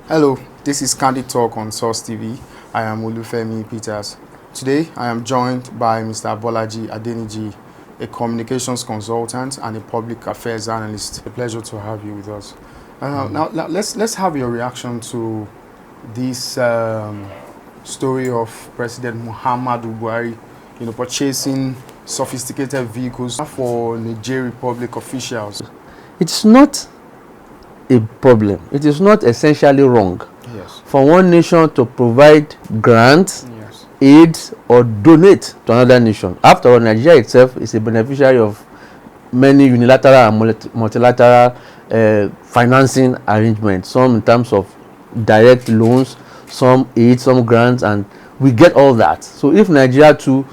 Hello, this is Candid Talk on Source TV. I am Femi Peters. Today, I am joined by Mr. Bolaji Adeniji, a communications consultant and a public affairs analyst. A pleasure to have you with us. Now, let's have your reaction to this story of President Muhammadu Buhari, purchasing sophisticated vehicles for Niger Republic officials. It's not a problem. It is not essentially wrong for one nation to provide grants, aid, or donate to another nation. After all, Nigeria itself is a beneficiary of many unilateral and multilateral financing arrangements, some in terms of direct loans, some aid, some grants, and we get all that. So if Nigeria too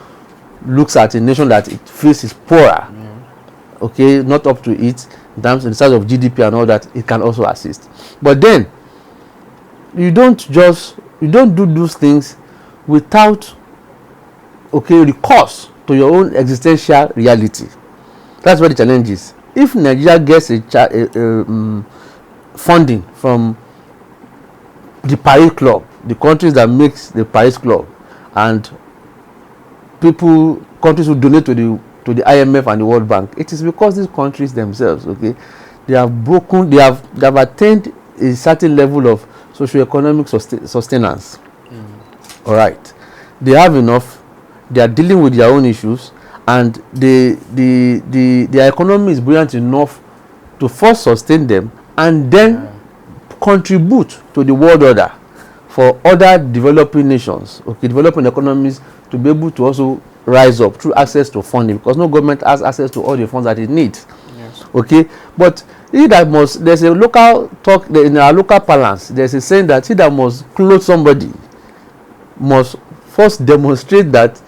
looks at a nation that it feels is poorer, okay, not up to it in terms of the size of GDP and all that, it can also assist. But then you don't do those things without recourse to your own existential reality. That's what the challenge is. If Nigeria gets funding from the Paris Club, the countries that makes the Paris Club, and countries who donate to the IMF and the World Bank, it is because these countries themselves, they have attained a certain level of socio-economic sustenance. All right, they have enough. They are dealing with their own issues, and their economy is buoyant enough to first sustain them and then contribute to the world order for other developing nations, developing economies, to be able to also rise up through access to funding, because no government has access to all the funds that it needs. But there's a local talk in our local parlance. There's a saying that he that must clothe somebody must first demonstrate that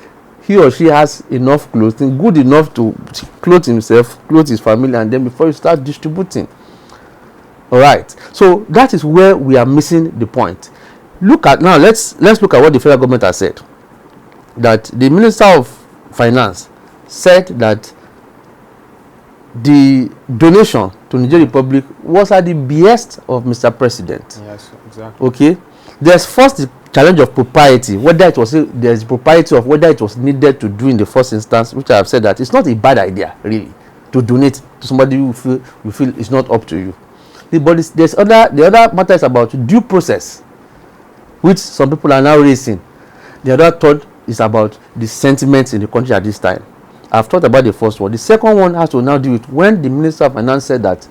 he or she has enough clothing, good enough to clothe himself, clothe his family, and then before you start distributing. All right, so that is where we are missing the point. Let's look at what the federal government has said. That the Minister of Finance said that the donation to Niger Republic was at the behest of Mr. President. Yes, exactly. There's first the challenge of propriety, whether it was needed to do in the first instance, which I have said that it's not a bad idea really to donate to somebody you feel it's not up to you. But the other matter is about due process, which some people are now raising. The other thought is about the sentiments in the country at this time. I've talked about the first one. The second one has to now do with when the Minister of Finance said that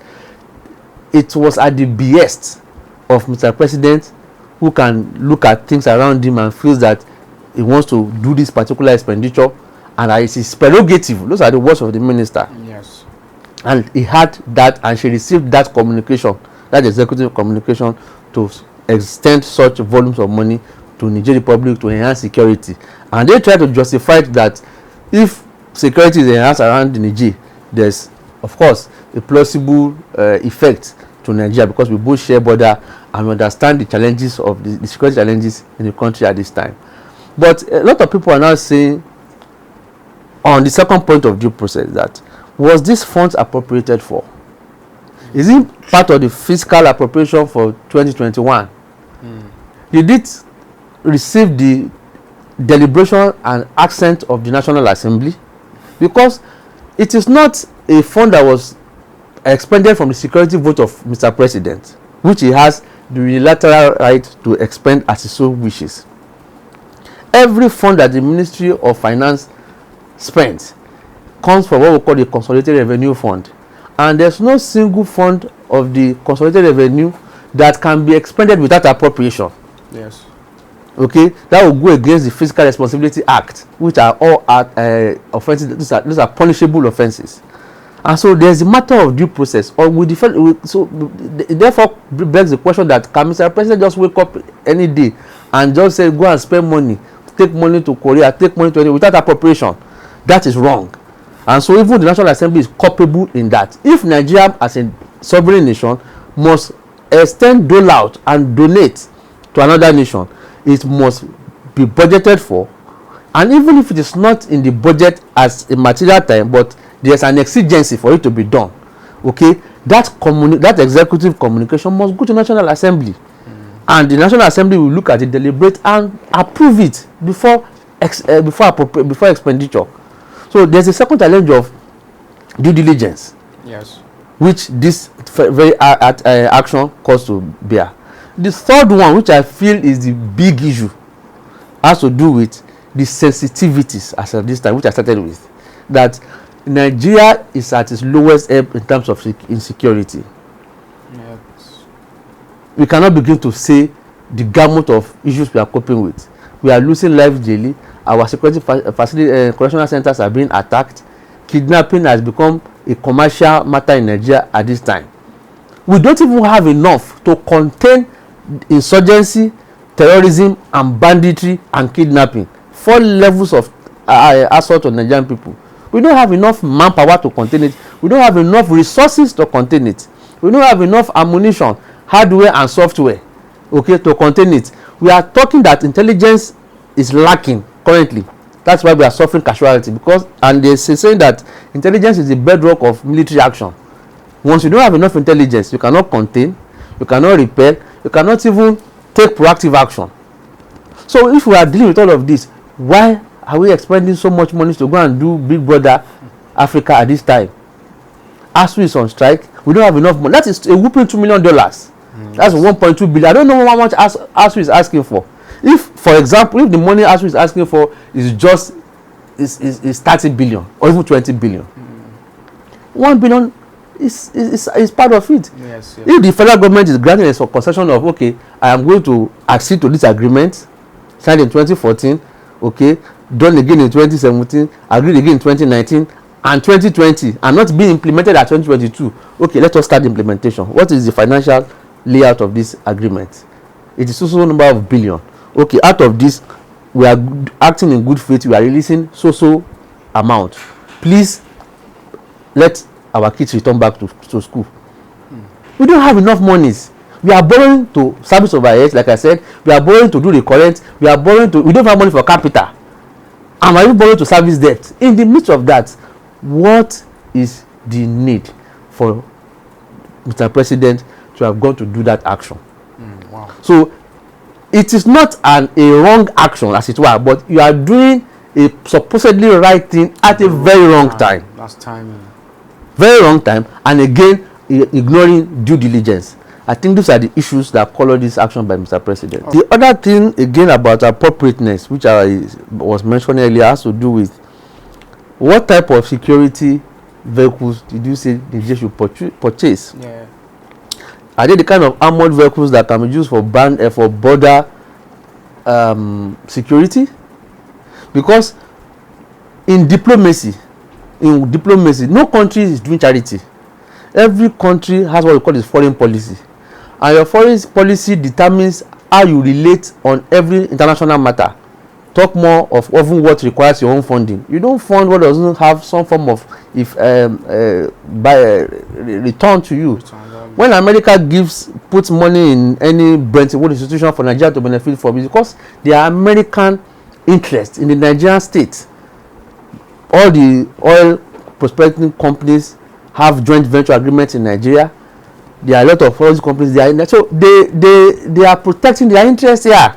it was at the behest of Mr. President, who can look at things around him and feels that he wants to do this particular expenditure, and it's his prerogative. Those are the words of the minister. Yes. And he had that, and she received that communication, that executive communication, to extend such volumes of money to Niger Republic to enhance security. And they try to justify that if security is enhanced around Niger, there's of course a plausible effect to Nigeria, because we both share border and we understand the challenges of the security challenges in the country at this time. But a lot of people are now saying, on the second point of due process, that was this funds appropriated for? Is it part of the fiscal appropriation for 2021? Did it receive the deliberation and assent of the National Assembly? Because it is not a fund that was expended from the security vote of Mr. President, which he has the unilateral right to expend as he so wishes. Every fund that the Ministry of Finance spends comes from what we call the Consolidated Revenue Fund, and there's no single fund of the Consolidated Revenue that can be expended without appropriation. Yes. That will go against the Fiscal Responsibility Act, which are all offenses. Those are punishable offenses. And so there's a matter of due process. Therefore begs the question that can Mr. President just wake up any day and just say go and spend money, take money to Korea, take money to India without appropriation? That is wrong. And so even the National Assembly is culpable in that. If Nigeria as a sovereign nation must extend dole out and donate to another nation, it must be budgeted for. And even if it is not in the budget as a material time, but there's an exigency for it to be done, that executive communication must go to National Assembly. and the National Assembly will look at it, deliberate, and approve it before expenditure. So there's a second challenge of due diligence, Yes. which this very action calls to bear. The third one, which I feel is the big issue, has to do with the sensitivities as of this time, which I started with, that Nigeria is at its lowest ebb in terms of insecurity. Yes. We cannot begin to say the gamut of issues we are coping with. We are losing lives daily. Our security facility, correctional centers are being attacked. Kidnapping has become a commercial matter in Nigeria at this time. We don't even have enough to contain insurgency, terrorism, and banditry and kidnapping. 4 levels of assault on Nigerian people. We don't have enough manpower to contain it. We don't have enough resources to contain it. We don't have enough ammunition, hardware, and software, okay, to contain it. We are talking that intelligence is lacking currently. That's why we are suffering casualty, because, and they say saying that intelligence is the bedrock of military action. Once you don't have enough intelligence, you cannot contain, you cannot repel, you cannot even take proactive action. So if we are dealing with all of this, why are we expending so much money to go and do Big Brother Africa at this time? ASU is on strike. We don't have enough money. That is a whooping $2 million. That's 1.2 billion. I don't know how much ASU is asking for. If, for example, if the money ASU is asking for is just is 30 billion or even 20 billion, 1 billion is part of it. Yes, yes. If the federal government is granting a concession of, okay, I am going to accede to this agreement signed in 2014, okay, done again in 2017, agreed again in 2019 and 2020, and not being implemented at 2022, okay, let us start the implementation. What is the financial layout of this agreement? It is so number of billion. Okay, out of this, we are acting in good faith, we are releasing so amount. Please let our kids return back to school. We don't have enough monies. We are borrowing to service overheads, like I said. We are borrowing to do the current. We don't have money for capital. And we are borrowing to service debt. In the midst of that, what is the need for Mr. President to have gone to do that action? Wow. So it is not a wrong action, as it were, but you are doing a supposedly right thing at a very wrong time. That's timing. Very wrong time, and again ignoring due diligence. I think those are the issues that color this action by Mr. President. The other thing again about appropriateness, which I was mentioning earlier, has to do with what type of security vehicles did you say Niger should purchase? Yeah. Are they the kind of armored vehicles that can be used for border security? Because in diplomacy, no country is doing charity. Every country has what we call its foreign policy, and your foreign policy determines how you relate on every international matter. Talk more of even what requires your own funding. You don't fund what doesn't have some form of return to you. When America puts money in any Bretton Woods institution for Nigeria to benefit from, it because there are American interests in the Nigerian state. All the oil prospecting companies have joint venture agreements in Nigeria. There are a lot of foreign companies there, so they are protecting their interests here.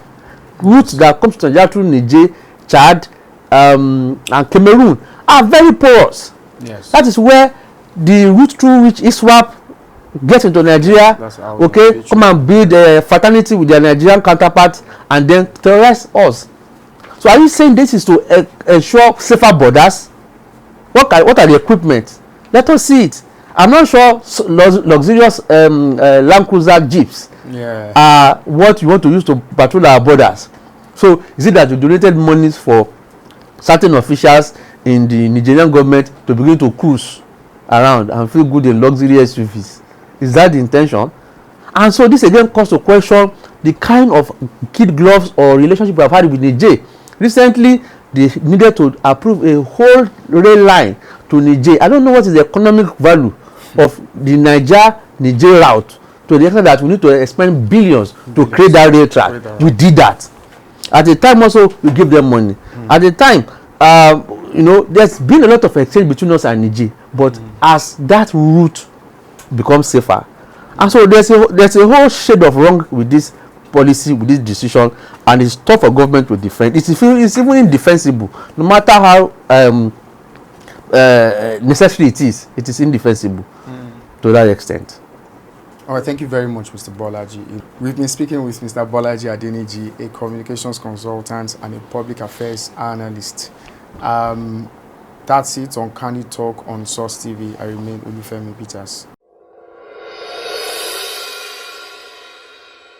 Routes that come to Nigeria through Niger, Chad, and Cameroon are very porous. Yes. That is where the route through which ISWAP gets into Nigeria, okay, come and build a fraternity with their Nigerian counterparts and then terrorize us. So are you saying this is to ensure safer borders? What are the equipment? Let us see it. I'm not sure luxurious Land Cruiser jeeps are what you want to use to patrol our borders. So is it that you donated monies for certain officials in the Nigerian government to begin to cruise around and feel good in luxury SUVs? Is that the intention? And so this again calls to question the kind of kid gloves or relationship we have had with Niger. Recently, they needed to approve a whole rail line to Niger. I don't know what is the economic value of the Niger route, to the extent that we need to expend billions to create that rail track. We did that. At the time also, we gave them money. At the time, there's been a lot of exchange between us and Niger, but as that route becomes safer, and so there's a whole shade of wrong with this policy, with this decision, and it's tough for government to defend. It's even indefensible. No matter how necessary it is indefensible to that extent. All right, thank you very much, Mr. Bolaji. We've been speaking with Mr. Bolaji Adeniji, a communications consultant and a public affairs analyst. That's it on Candid Talk on Source TV. I remain Femi Peters.